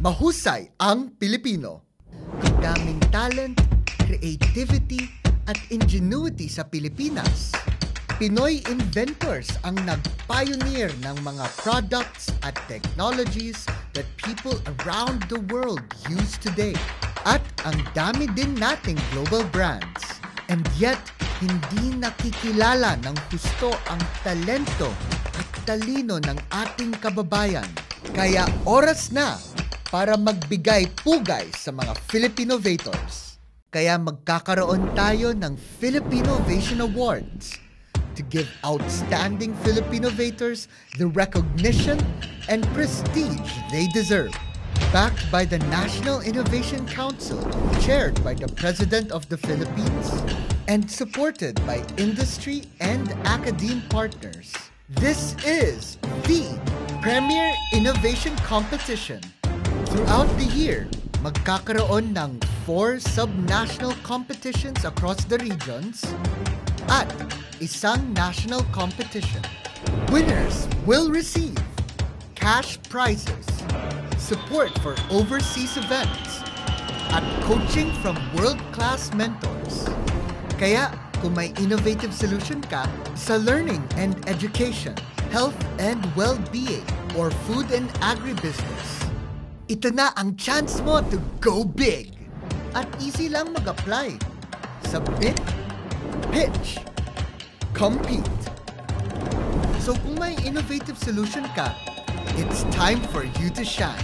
Mahusay ang Pilipino. Ang daming talent, creativity, at ingenuity sa Pilipinas. Pinoy inventors ang nag-pioneer ng mga products at technologies that people around the world use today. At ang dami din nating global brands. And yet, hindi nakikilala ng husto ang talento at talino ng ating kababayan. Kaya oras na para magbigay pugay sa mga Filipinovators. Kaya magkakaroon tayo ng Filipinovatio Awards to give outstanding Filipinovators the recognition and prestige they deserve. Backed by the National Innovation Council, chaired by the President of the Philippines, and supported by industry and academe partners. This is the Premier Innovation Competition. Throughout the year, magkakaroon ng 4 sub-national competitions across the regions at isang national competition. Winners will receive cash prizes, support for overseas events, at coaching from world-class mentors. Kaya kung may innovative solution ka sa learning and education, health and well-being, or food and agribusiness, ito na ang chance mo to go big. At easy lang mag-apply. Submit, pitch, compete. So kung may innovative solution ka, it's time for you to shine.